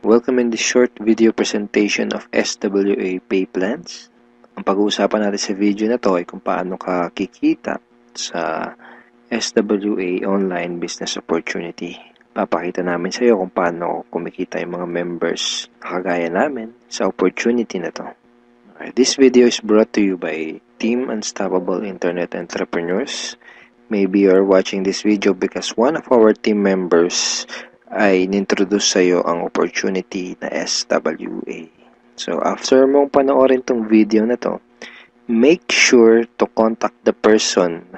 Welcome in this short video presentation of SWA Pay Plans. Ang pag-uusapan natin sa video na to ay kung paano ka kikita sa SWA Online Business Opportunity. Papakita namin sa iyo kung paano kumikita yung mga members na kagaya namin sa opportunity na to. This video is brought to you by Team Unstoppable Internet Entrepreneurs. Maybe you're watching this video because one of our team members ay nintroduce sa iyo ang opportunity na SWA. So, after mong panoorin tong video na to, make sure to contact the person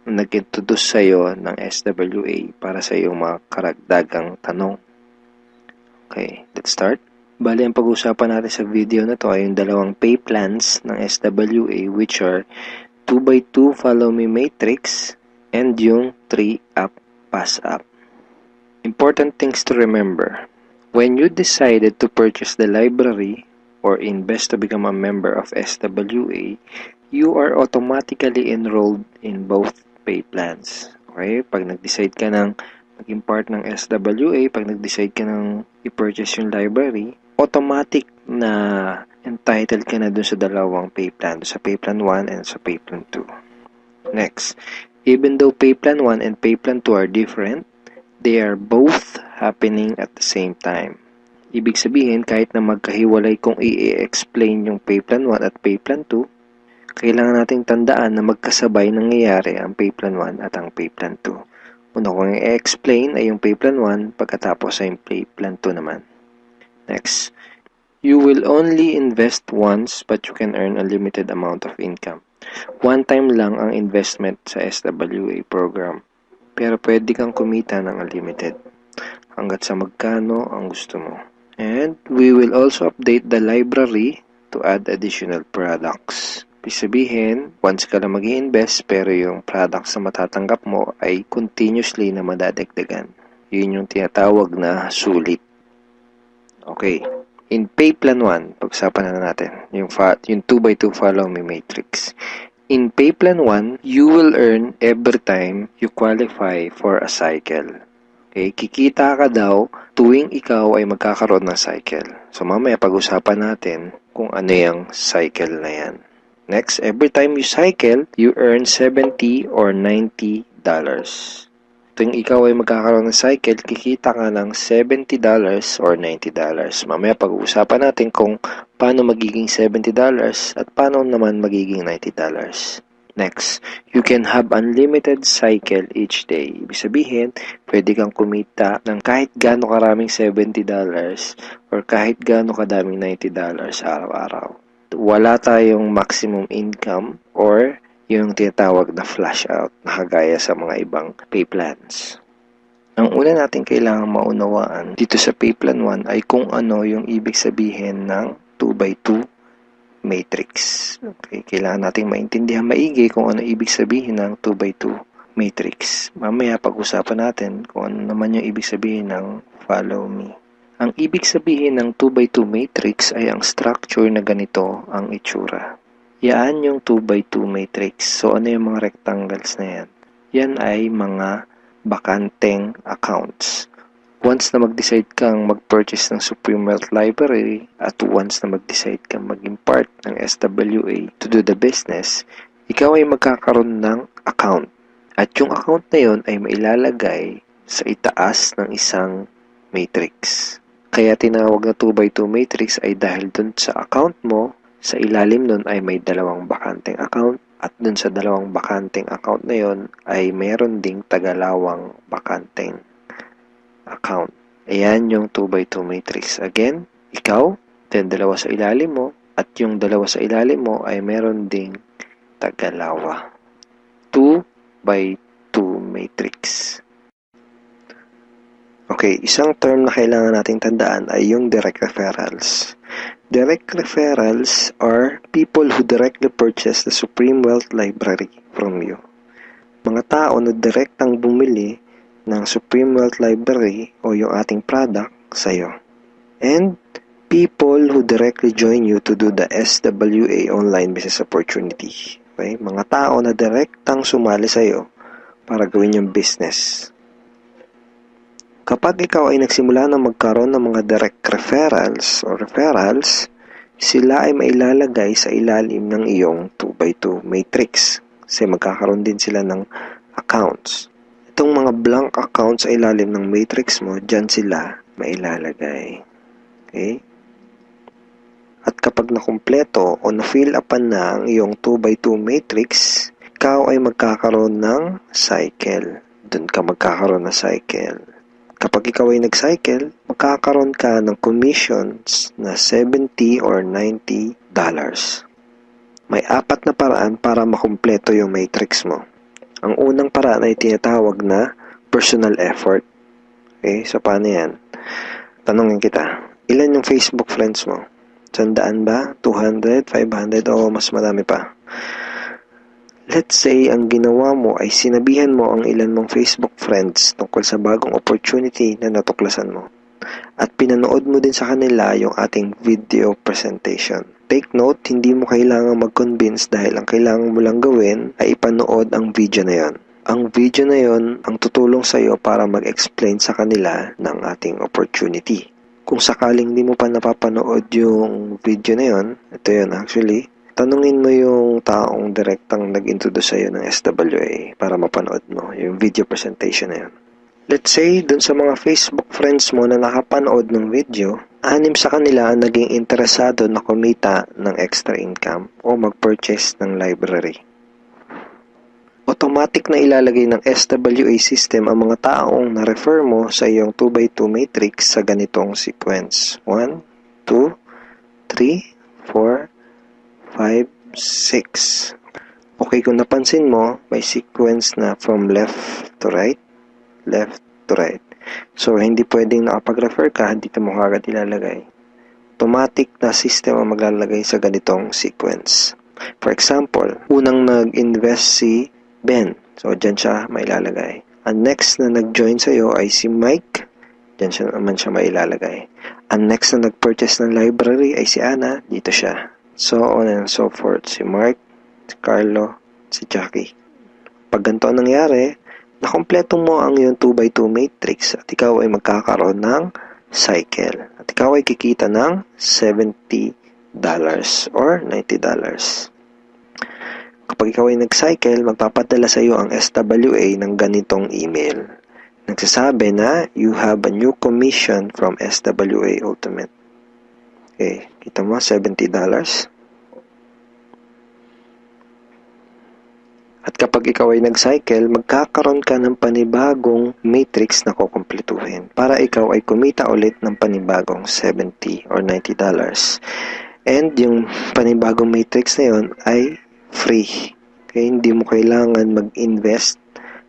na nag-introduce sa iyo ng SWA para sa iyong mga karagdagang tanong. Okay, let's start. Bali, ang pag-usapan natin sa video na to ay yung dalawang pay plans ng SWA, which are 2x2 Follow Me Matrix and yung 3-App Pass App. Important things to remember. When you decided to purchase the library or invest to become a member of SWA, you are automatically enrolled in both pay plans. Okay? Pag nag-decide ka ng maging part ng SWA, pag nag-decide ka ng i-purchase yung library, automatic na entitled ka na dun sa dalawang pay plan, sa pay plan 1 and sa pay plan 2. Next, even though pay plan 1 and pay plan 2 are different, they are both happening at the same time. Ibig sabihin, kahit na magkahiwalay kung i-explain yung pay plan 1 at pay plan 2, kailangan nating tandaan na magkasabay nangyayari ang pay plan 1 at ang pay plan 2. Una kong i-explain ay yung pay plan 1, pagkatapos ay yung pay plan 2 naman. Next, you will only invest once but you can earn a limited amount of income. One time lang ang investment sa SWA program. Pero pwede kang kumita ng unlimited hanggat sa magkano ang gusto mo. And we will also update the library to add additional products. Ibig sabihin, once ka lang mag-i-invest pero yung products na matatanggap mo ay continuously na madadagdagan. Yun yung tinatawag na sulit. Okay. In pay plan 1, pag-usapan na natin yung 2x2 Follow Me Matrix. In pay plan 1, you will earn every time you qualify for a cycle. Okay, kikita ka daw tuwing ikaw ay magkakaroon ng cycle. So mamaya pag-usapan natin kung ano yung cycle na yan. Next, every time you cycle, you earn $70 or $90. Tuwing ikaw ay magkakaroon ng cycle, kikita ka ng $70 or $90. Mamaya pag-uusapan natin kung paano magiging $70 at paano naman magiging $90. Next, you can have unlimited cycle each day. Ibig sabihin, pwede kang kumita ng kahit gaano karaming $70 or kahit gaano kadaming $90 araw-araw. Wala tayong maximum income or yung tinatawag na flash out na kagaya sa mga ibang pay plans. Ang una natin kailangan maunawaan dito sa pay plan 1 ay kung ano yung ibig sabihin ng 2x2 matrix. Okay, kailangan nating maintindihan maigi kung ano ibig sabihin ng 2x2 matrix. Mamaya pag-usapan natin kung ano naman yung ibig sabihin ng follow me. Ang ibig sabihin ng 2x2 matrix ay ang structure na ganito ang itsura. Yan yung 2x2 matrix. So, ano yung mga rectangles na yan? Yan ay mga bakanteng accounts. Once na mag-decide kang mag-purchase ng Supreme Wealth Library at once na mag-decide kang maging part ng SWA to do the business, ikaw ay magkakaroon ng account. At yung account na yun ay mailalagay sa itaas ng isang matrix. Kaya tinawag na 2x2 matrix ay dahil dun sa account mo, sa ilalim nun ay may dalawang bakanteng account at dun sa dalawang bakanteng account na yon ay meron ding tagalawang bakanteng account. Ayan yung 2x2 matrix. Again, ikaw, then dalawa sa ilalim mo at yung dalawa sa ilalim mo ay meron ding tagalawa. 2x2 matrix. Okay, isang term na kailangan nating tandaan ay yung direct referrals. Direct referrals are people who directly purchase the Supreme Wealth Library from you. Mga tao na direktang bumili ng Supreme Wealth Library o yung ating product sa'yo. And people who directly join you to do the SWA Online Business Opportunity. Okay? Mga tao na direktang sumali sa'yo para gawin yung business. Kapag ikaw ay nagsimula na magkaroon ng mga direct referrals, sila ay mailalagay sa ilalim ng iyong 2x2 matrix. Kasi magkakaroon din sila ng accounts. Itong mga blank accounts sa ilalim ng matrix mo, dyan sila mailalagay. Okay? At kapag nakumpleto o na-fill upan na ang iyong 2x2 matrix, ikaw ay magkakaroon ng cycle. Doon ka magkakaroon ng cycle. Kapag ikaw ay nag-cycle, magkakaroon ka ng commissions na $70 or $90. May 4 na paraan para makumpleto yung matrix mo. Ang unang paraan ay tinatawag na personal effort. Okay, so paano yan? Tanungin kita, ilan yung Facebook friends mo? 100 ba? 200? 500? O mas marami pa? Let's say, ang ginawa mo ay sinabihan mo ang ilan mong Facebook friends tungkol sa bagong opportunity na natuklasan mo. At pinanood mo din sa kanila yung ating video presentation. Take note, hindi mo kailangang mag-convince dahil ang kailangan mo lang gawin ay ipanood ang video na yon. Ang video na yon ang tutulong sa iyo para mag-explain sa kanila ng ating opportunity. Kung sakaling di mo pa napapanood yung video na yon, ito yun actually, tanungin mo yung taong direktang nag-introduce sa'yo ng SWA para mapanood mo yung video presentation na yun. Let's say, dun sa mga Facebook friends mo na nakapanood ng video, 6 sa kanila ang naging interesado na kumita ng extra income o mag-purchase ng library. Automatic na ilalagay ng SWA system ang mga taong na-refer mo sa iyong 2x2 matrix sa ganitong sequence. 1, 2, 3, 4, 5, 6. Okay, kung napansin mo, may sequence na from left to right. So, hindi pwedeng nakapag-refer ka, dito mo kagad ilalagay. Automatic na system ang maglalagay sa ganitong sequence. For example, unang nag-invest si Ben. So, dyan siya mailalagay. Ang next na nag-join sa'yo ay si Mike. Dyan siya naman siya mailalagay. Ang next na nag-purchase ng library ay si Ana. Dito siya. So on and so forth. Si Mark, si Carlo, si Jackie. Pag ganito ang nangyari, nakompleto mo ang iyong 2x2 matrix at ikaw ay magkakaroon ng cycle. At ikaw ay kikita ng $70 or $90. Kapag ikaw ay nag-cycle, magpapadala sa iyo ang SWA ng ganitong email. Nagsasabi na, you have a new commission from SWA Ultimate. Okay, kita mo, $70. At kapag ikaw ay nag-cycle, magkakaroon ka ng panibagong matrix na kukumpletuhin para ikaw ay kumita ulit ng panibagong $70 or $90. And yung panibagong matrix na yun ay free. Okay, hindi mo kailangan mag-invest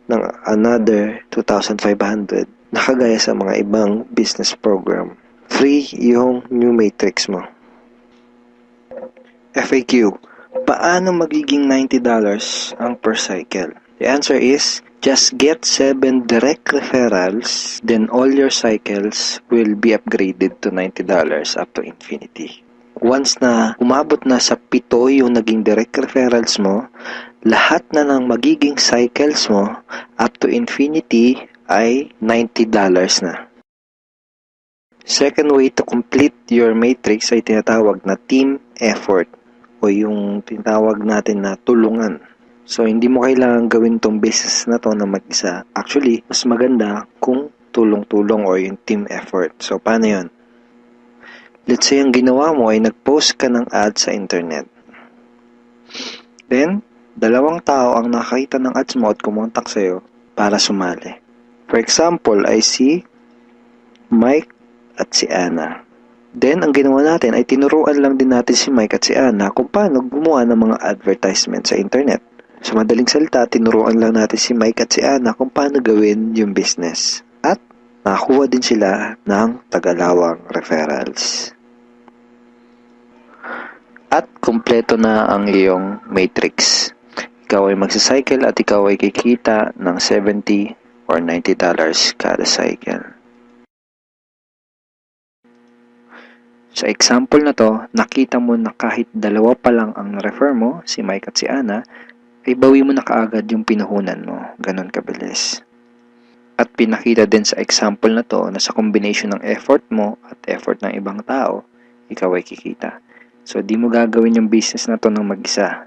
ng another 2,500 na kagaya sa mga ibang business program. Free yung new matrix mo. FAQ. Paano magiging $90 ang per cycle? The answer is, just get 7 direct referrals, then all your cycles will be upgraded to $90 up to infinity. Once na umabot na sa 7 yung naging direct referrals mo, lahat na ng magiging cycles mo up to infinity ay $90 na. Second way to complete your matrix ay tinatawag na team effort o yung tinatawag natin na tulungan. So, hindi mo kailangan gawin tong business na to na mag-isa. Actually, mas maganda kung tulong-tulong o yung team effort. So, paano yun? Let's say, ang ginawa mo ay nag-post ka ng ad sa internet. Then, 2 tao ang nakakita ng ads mo at kumontak sa'yo para sumali. For example, ay si Mike at si Ana. Then, ang ginawa natin ay tinuruan lang din natin si Mike at si Ana kung paano gumawa ng mga advertisement sa internet. Sa madaling salita, tinuruan lang natin si Mike at si Ana kung paano gawin yung business. At nakakuha din sila ng tagalawang referrals. At kumpleto na ang iyong matrix. Ikaw ay magsacycle at ikaw ay kikita ng $70 or $90 kada cycle. Sa example na to, nakita mo na kahit 2 pa lang ang refer mo, si Mike at si Ana, ay bawi mo na kaagad yung pinuhunan mo. Ganon kabilis. At pinakita din sa example na to na sa combination ng effort mo at effort ng ibang tao, ikaw ay kikita. So, di mo gagawin yung business na to ng mag-isa.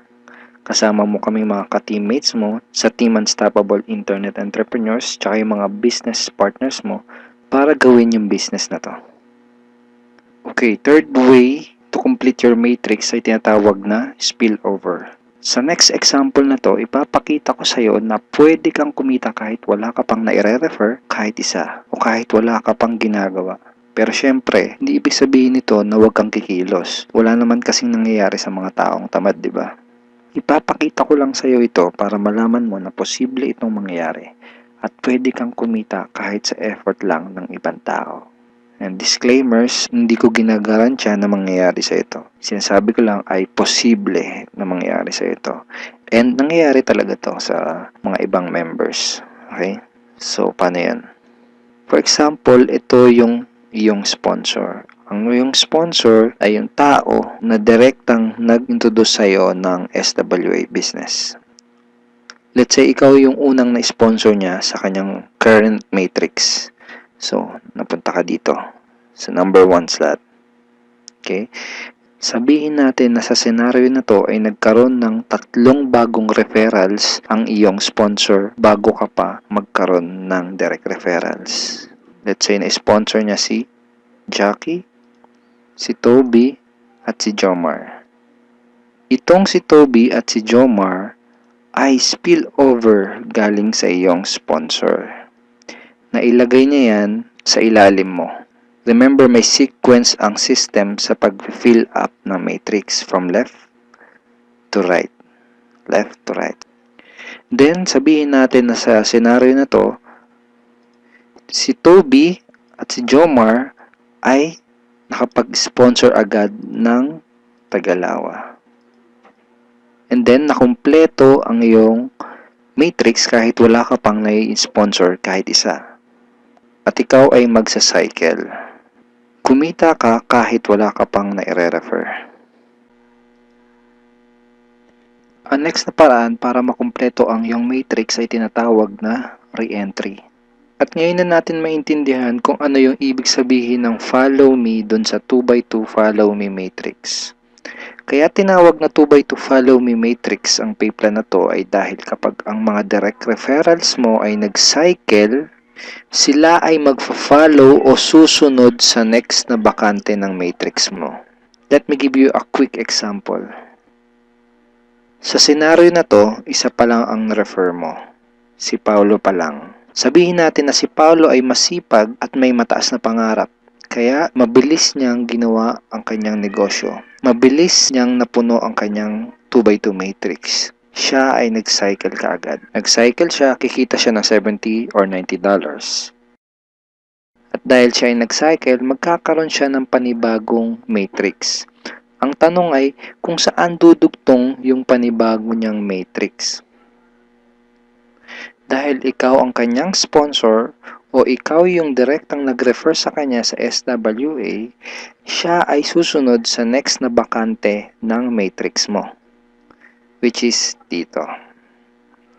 Kasama mo kaming mga ka-teammates mo sa Team Unstoppable Internet Entrepreneurs tsaka yung mga business partners mo para gawin yung business na to. Okay, third way to complete your matrix ay tinatawag na spillover. Sa next example na to, ipapakita ko sa iyo na pwede kang kumita kahit wala ka pang naire-refer kahit isa o kahit wala ka pang ginagawa. Pero syempre, hindi ibig sabihin nito na huwag kang kikilos. Wala naman kasing nangyayari sa mga taong tamad, di ba? Ipapakita ko lang sa iyo ito para malaman mo na posible itong mangyayari at pwede kang kumita kahit sa effort lang ng ibang tao. And disclaimers, hindi ko ginagarantiya na mangyayari sa ito. Sinasabi ko lang ay posible na mangyayari sa ito. And nangyayari talaga to sa mga ibang members. Okay? So, paano yan? For example, ito yung iyong sponsor. Ang iyong sponsor ay yung tao na direktang nag-introduce sa'yo ng SWA business. Let's say, ikaw yung unang na-sponsor niya sa kanyang current matrix. So, napunta ka dito sa number 1 slot. Okay? Sabihin natin na sa senaryo na to ay nagkaroon ng 3 bagong referrals ang iyong sponsor bago ka pa magkaroon ng direct referrals. Let's say na-sponsor niya si Jackie, si Toby, at si Jomar. Itong si Toby at si Jomar ay spillover galing sa iyong sponsor. Nailagay niya yan sa ilalim mo. Remember, may sequence ang system sa pag-fill up ng matrix from left to right. Left to right. Then, sabihin natin na sa senaryo na to, si Toby at si Jomar ay nakapag-sponsor agad ng Tagalawa. And then, nakumpleto ang iyong matrix kahit wala ka pang nai-sponsor kahit isa. At ikaw ay magsa-cycle. Kumita ka kahit wala ka pang nai-refer. Ang next na paraan para makumpleto ang iyong matrix ay tinatawag na re-entry. At ngayon na natin maintindihan kung ano yung ibig sabihin ng follow me dun sa 2x2 follow me matrix. Kaya tinawag na 2x2 follow me matrix ang pay plan na to ay dahil kapag ang mga direct referrals mo ay nag-cycle, sila ay magfa-follow o susunod sa next na bakante ng matrix mo. Let me give you a quick example. Sa senaryo na to, isa pa lang ang refer mo. Si Paulo pa lang. Sabihin natin na si Paulo ay masipag at may mataas na pangarap. Kaya mabilis niyang ginawa ang kanyang negosyo. Mabilis niyang napuno ang kanyang 2x2 matrix. Siya ay nag-cycle kaagad. Nag-cycle siya, kikita siya ng $70 or $90. At dahil siya ay nag-cycle, magkakaroon siya ng panibagong matrix. Ang tanong ay kung saan dudugtong yung panibago niyang matrix. Dahil ikaw ang kanyang sponsor o ikaw yung direktang nag-refer sa kanya sa SWA, siya ay susunod sa next na bakante ng matrix mo. Which is dito.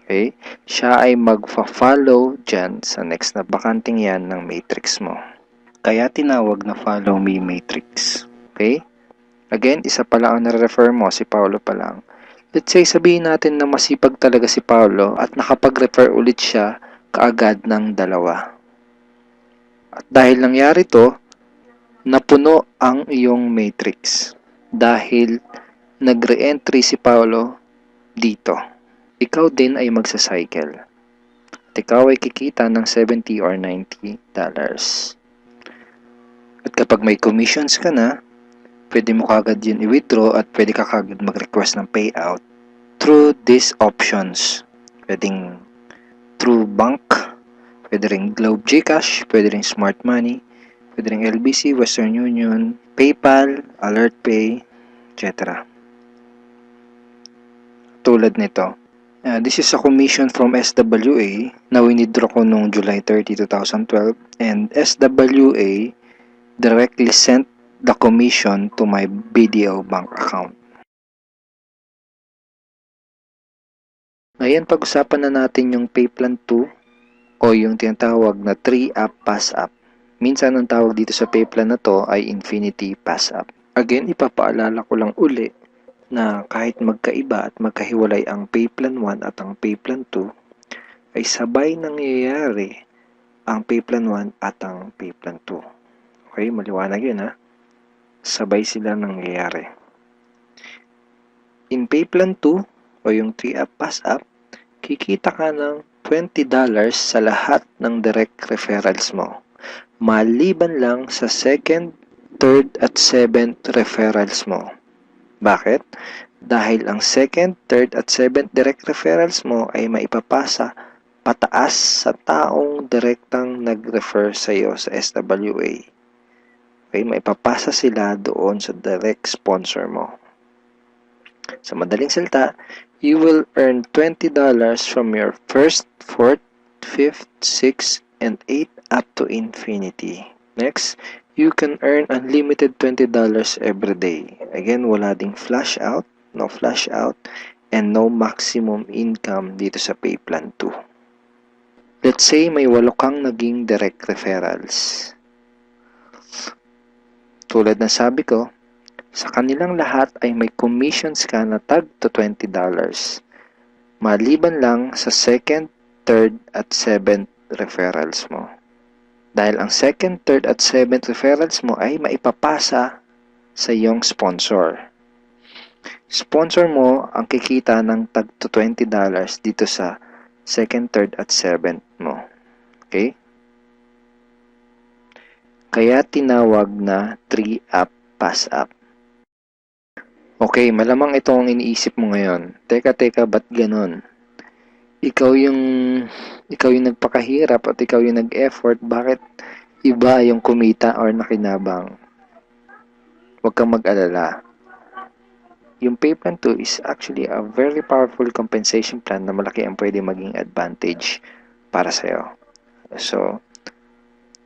Okay? Siya ay magfa-follow dyan sa next na bakanting yan ng matrix mo. Kaya tinawag na follow me matrix. Okay? Again, isa pa lang ang nare-refer mo, si Paulo pa lang. Let's say, sabihin natin na masipag talaga si Paulo at nakapag-refer ulit siya kaagad ng 2. At dahil nangyari to, napuno ang iyong matrix. Dahil nag-re-entry si Paulo dito. Ikaw din ay magsa-cycle. At ikaw ay kikita ng $70 or $90. At kapag may commissions ka na, pwede mo kagad yun i-withdraw at pwede ka kagad mag-request ng payout through these options. Pwedeng through bank, pwede ring Globe GCash, pwede ring Smart Money, pwede ring LBC, Western Union, PayPal, AlertPay, etc. Tulad nito. This is a commission from SWA na winidraw ko noong July 30, 2012 and SWA directly sent the commission to my BDO bank account. Ngayon, pag-usapan na natin yung Payplan 2 o yung tinatawag na 3-up pass-up. Minsan ang tawag dito sa pay plan na to ay infinity pass-up. Again, ipapaalala ko lang uli na kahit magkaiba at magkahiwalay ang pay plan 1 at ang pay plan 2, ay sabay nangyayari ang pay plan 1 at ang pay plan 2. Okay, maliwanag yun ha. Sabay sila nangyayari. In pay plan 2 o yung 3-up pass-up, kikita ka ng $20 sa lahat ng direct referrals mo. Maliban lang sa second, third at seventh referrals mo. Bakit? Dahil ang second, third at seventh direct referrals mo ay maipapasa pataas sa taong direktang nag-refer sa iyo sa SWA. Okay, maipapasa sila doon sa direct sponsor mo. Sa madaling salita, you will earn $20 from your first, fourth, fifth, sixth, and 8th up to infinity. Next, you can earn unlimited $20 every day. Again, wala ding flash out, no flash out, and no maximum income dito sa pay plan 2. Let's say may 8 kang naging direct referrals. Tulad ng sabi ko, sa kanilang lahat ay may commissions ka na tag to $20. Maliban lang sa second, third, at seventh referrals mo. Dahil ang second, third, at seventh referrals mo ay maipapasa sa iyong sponsor. Sponsor mo ang kikita ng tag to $20 dito sa second, third, at seventh mo. Okay? Kaya tinawag na 3-up pass-up. Okay, malamang ito ang iniisip mo ngayon. Teka, ba't ganon? Ikaw yung nagpakahirap at ikaw yung nag-effort, bakit iba yung kumita or nakinabang? Huwag kang mag-alala. Yung pay plan 2 is actually a very powerful compensation plan na malaki ang pwede maging advantage para sa'yo. So,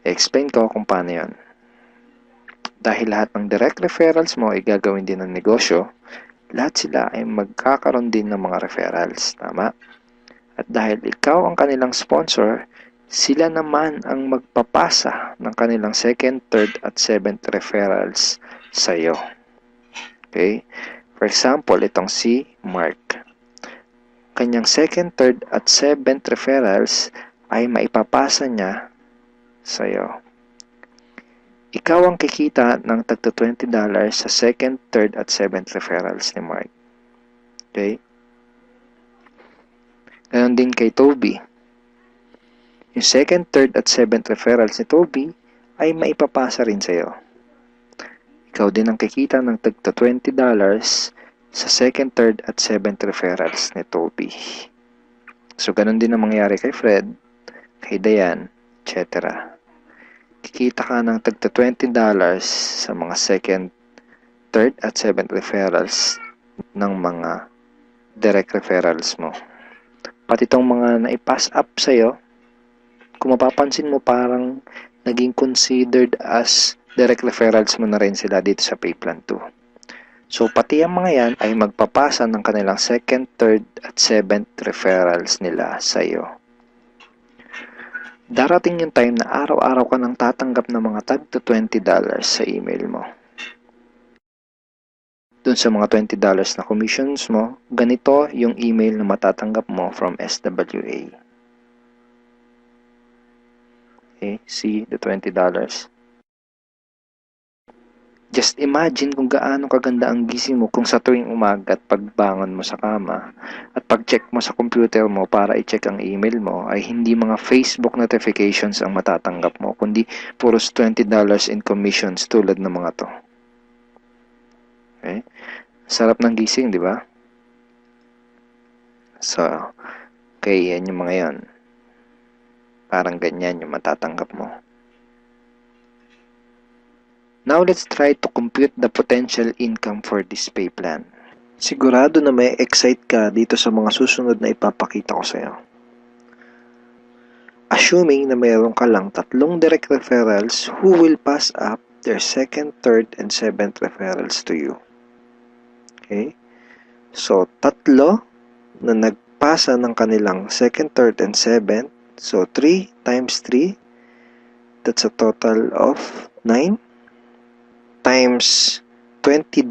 explain ko kung paano yun. Dahil lahat ng direct referrals mo ay gagawin din ng negosyo, lahat sila ay magkakaroon din ng mga referrals. Tama? At dahil ikaw ang kanilang sponsor, sila naman ang magpapasa ng kanilang second, third, at seventh referrals sa iyo. Okay? For example, itong si Mark. Kanyang second, third, at seventh referrals ay maipapasa niya sa iyo. Ikaw ang kikita ng tagto $20 sa second, third, at seventh referrals ni Mark. Okay? Ganon din kay Toby. Yung second, third, at seventh referrals ni Toby ay maipapasa rin sa iyo. Ikaw din ang kikita ng tagto $20 sa second, third, at seventh referrals ni Toby. So, ganon din ang mangyayari kay Fred, kay Diane, etc. Kikita ka ng tagto $20 sa mga second, third, at seventh referrals ng mga direct referrals mo. Pati itong mga naipass up sa'yo, kung mapapansin mo parang naging considered as direct referrals mo na rin sila dito sa pay plan 2. So, pati ang mga yan ay magpapasa ng kanilang second, third, at seventh referrals nila sa'yo. Darating yung time na araw-araw ka nang tatanggap ng mga tag to $20 sa email mo. Doon sa mga $20 na commissions mo, ganito yung email na matatanggap mo from SWA. Okay, see the $20. Just imagine kung gaano kaganda ang gising mo kung sa tuwing umaga at pagbangon mo sa kama at pag-check mo sa computer mo para i-check ang email mo ay hindi mga Facebook notifications ang matatanggap mo, kundi puros $20 in commissions tulad ng mga to. Okay? Sarap ng gising, di ba? So, okay, yan yung mga yan. Parang ganyan yung matatanggap mo. Now, let's try to compute the potential income for this pay plan. Sigurado na may excite ka dito sa mga susunod na ipapakita ko sa'yo. Assuming na mayroon ka lang 3 direct referrals who will pass up their second, third, and seventh referrals to you. Okay? So, 3 na nagpasa ng kanilang second, third, and seventh So 3 times 3, that's a total of 9 times $20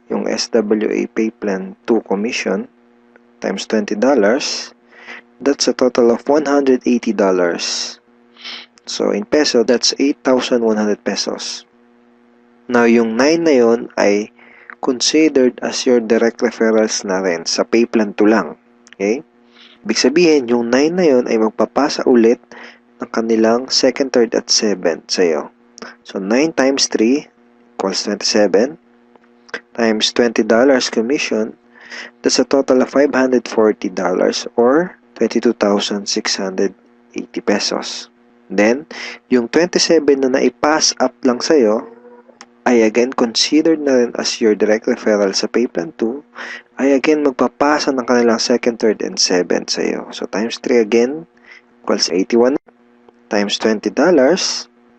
yung SWA pay plan 2 commission times $20, that's a total of $180. So in peso, that's 8,100 pesos. Now yung 9 na yon ay considered as your direct referrals na rin sa pay plan 2 lang. Okay? Ibig sabihin, yung 9 na yon ay magpapasa ulit ng kanilang second, third, at 7 sa'yo. So 9 times 3 equals 27 times $20 commission, that's a total of $540 or 22,680 pesos. Then, yung 27 na naipass up lang sa'yo ay again considered na rin as your direct referral sa pay plan 2, ay again magpapasa ng kanilang second, third, and 7 sa'yo. So times 3 again equals 81 times $20,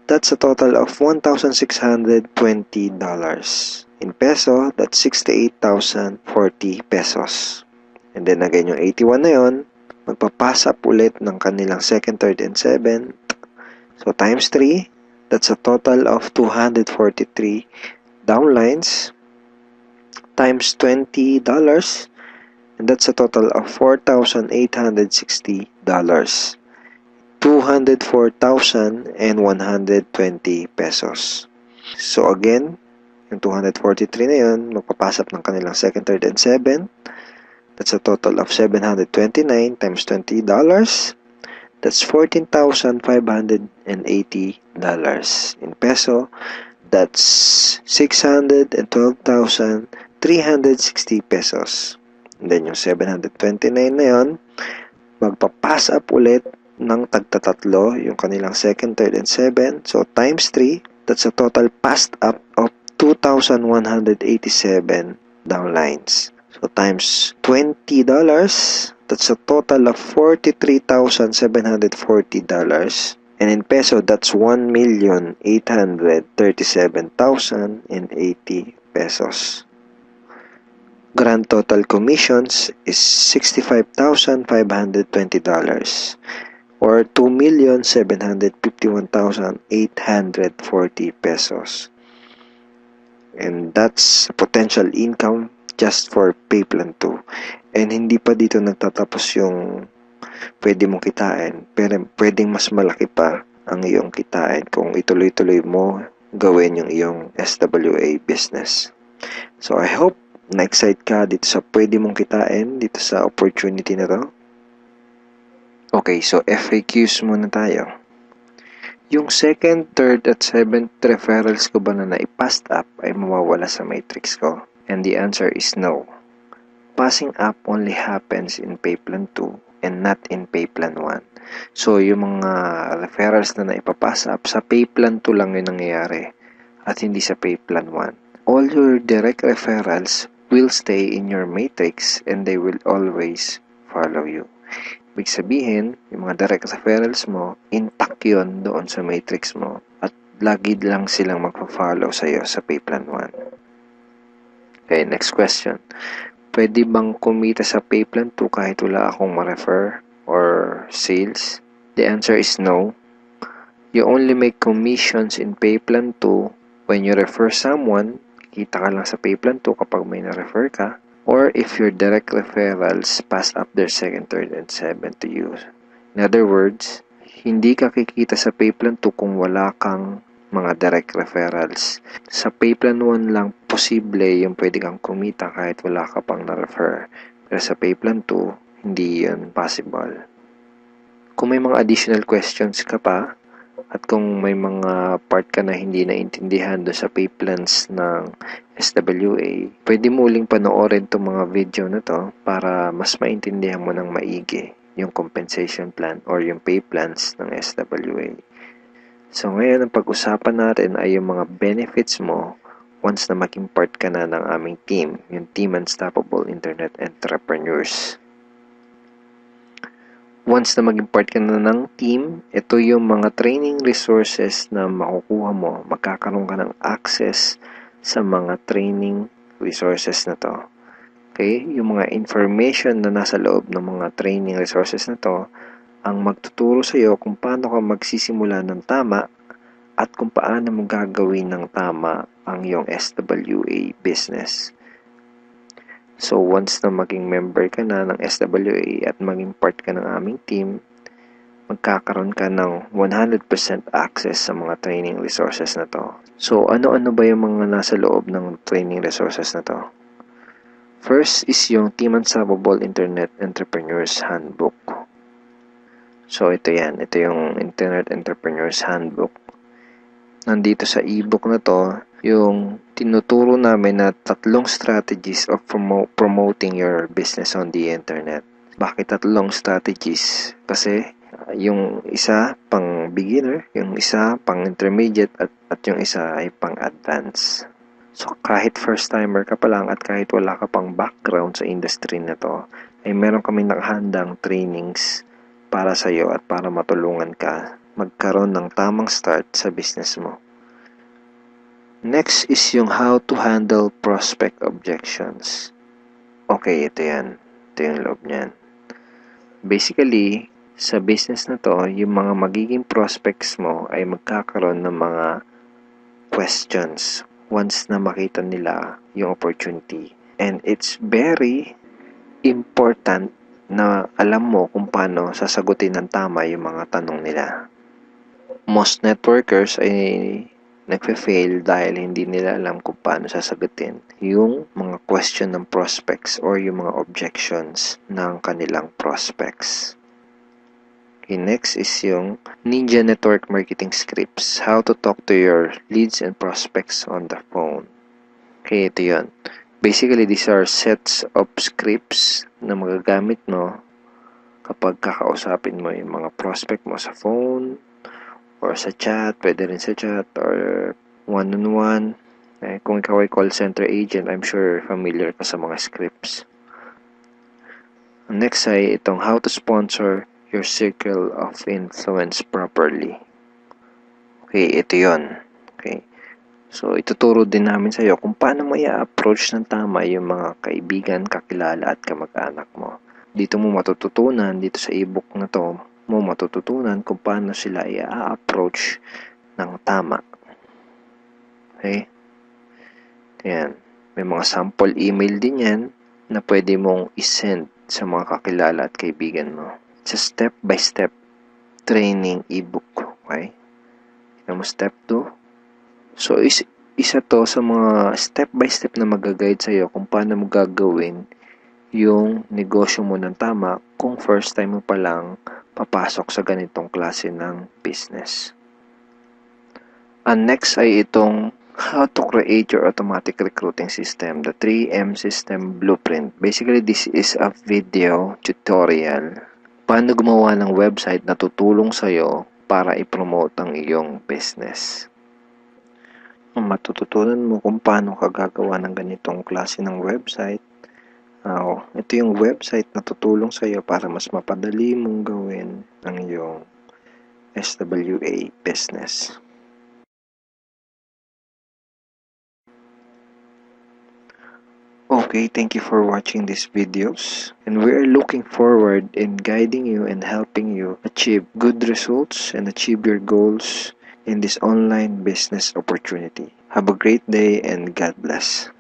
that's a total of $1,620. In peso, that's 68,040 pesos. And then again, yung 81 na yon, magpapasa up ulit ng kanilang second, third, and 7. So times 3, that's a total of 243 downlines times $20, and that's a total of $4,860. 204,120 pesos. So again, yung 243 na yun, magpapasap ng kanilang second, third, and 7. That's a total of 729 times $20. That's $14,580. In peso, that's 612,360 pesos. And then yung 729 na yun, magpa-pass up ulit ng tagtatatlo yung kanilang second, third, and 7. So times 3, that's a total passed up of 2,187 downlines. So times $20, that's a total of $43,740. And in peso, that's 1,837,080 pesos. Grand total commissions is $65,520 or 2,751,840 pesos. And that's potential income just for pay plan 2. And hindi pa dito nagtatapos yung pwede mong kitain, pero pwedeng mas malaki pa ang iyong kitain kung ituloy-tuloy mo gawin yung iyong SWA business. So I hope na-excite ka dito sa pwede mong kitain dito sa opportunity na to. Okay, so FAQs muna tayo. Yung second, third, at 7th referrals ko ba na naipassed up ay mawawala sa matrix ko? And the answer is no. Passing up only happens in pay plan 2 and not in pay plan 1. So, yung mga referrals na naipapass up sa pay plan 2 lang yung nangyayari at hindi sa pay plan 1. All your direct referrals will stay in your matrix and they will always follow you. Ibig sabihin, yung mga direct referrals mo, intact yun doon sa matrix mo at lagi lang silang magpa-follow sa'yo sa pay plan 1. Okay, next question. Pwede bang kumita sa pay plan 2 kahit wala akong ma-refer or sales? The answer is no. You only make commissions in pay plan 2 when you refer someone. Kita ka lang sa pay plan 2 kapag may na-refer ka, or if your direct referrals pass up their second, third, and 7 to you. In other words, hindi ka kikita sa pay plan 2 kung wala kang mga direct referrals. Sa pay plan 1 lang posible yung pwede kang kumita kahit wala ka pang na-refer. Pero sa pay plan 2, hindi yun possible. Kung may mga additional questions ka pa, at kung may mga part ka na hindi naintindihan do sa pay plans ng SWA, pwede mo uling panoorin itong mga video na to para mas maintindihan mo ng maigi yung compensation plan or yung pay plans ng SWA. So ngayon, ang pag-usapan natin ay yung mga benefits mo once na maging part ka na ng aming team, yung Team Unstoppable Internet Entrepreneurs. Once na maging part ka na ng team, ito yung mga training resources na makukuha mo. Magkakaroon ka ng access sa mga training resources na to. Okay? Yung mga information na nasa loob ng mga training resources na to ang magtuturo sa iyo kung paano ka magsisimula ng tama at kung paano mo gagawin ng tama ang iyong SWA business. So once na maging member ka na ng SWA at maging part ka ng aming team, magkakaroon ka ng 100% access sa mga training resources na to. So ano-ano ba yung mga nasa loob ng training resources na to? First is yung Team Unstoppable Internet Entrepreneurs Handbook. So ito yan, ito yung Internet Entrepreneurs Handbook. Nandito sa ebook na to, yung tinuturo namin na 3 strategies of promoting your business on the internet. Bakit 3 strategies? Kasi yung isa pang beginner, yung isa pang intermediate at yung isa ay pang advanced. So kahit first timer ka pa lang at kahit wala ka pang background sa industry na to, ay meron kami nakahandang trainings para sa iyo at para matulungan ka magkaroon ng tamang start sa business mo. Next is yung how to handle prospect objections. Okay, ito yan. Ito yung loob niyan. Basically, sa business na to, yung mga magiging prospects mo ay magkakaroon ng mga questions once na makita nila yung opportunity. And it's very important na alam mo kung paano sasagutin ng tama yung mga tanong nila. Most networkers ay nagfe-fail dahil hindi nila alam kung paano sasagutin yung mga question ng prospects or yung mga objections ng kanilang prospects. Okay, next is yung Ninja Network Marketing Scripts. How to talk to your leads and prospects on the phone. Okay, ito yun. Basically, these are sets of scripts na magagamit mo kapag kakausapin mo yung mga prospect mo sa phone or sa chat, pwede rin sa chat or one-on-one. Kung ikaw ay call center agent, I'm sure familiar ka sa mga scripts. Next ay itong how to sponsor your circle of influence properly. Okay, ito yun. Okay. So, ituturo din namin sa iyo kung paano mo i-approach ng tama yung mga kaibigan, kakilala at kamag-anak mo. Dito mo matututunan, dito sa ebook na to, mo matututunan kung paano sila i-approach ng tama. Okay? Ayan. May mga sample email din yan na pwede mong isend sa mga kakilala at kaibigan mo. It's a step-by-step training ebook. Okay? Tignan mo step 2. So, isa to sa mga step-by-step na mag-guide sa'yo kung paano mo gagawin yung negosyo mo ng tama kung first time mo pa lang papasok sa ganitong klase ng business. And next ay itong how to create your automatic recruiting system, the 3M system blueprint. Basically, this is a video tutorial paano gumawa ng website na tutulong sa'yo para i-promote ang iyong business. Matututunan mo kung paano ka gagawa ng ganitong klase ng website. Ito yung website na tutulong sa iyo para mas mapadali mong gawin ang iyong SWA business. Okay, thank you for watching these videos, and we are looking forward in guiding you and helping you achieve good results and achieve your goals in this online business opportunity. Have a great day and God bless.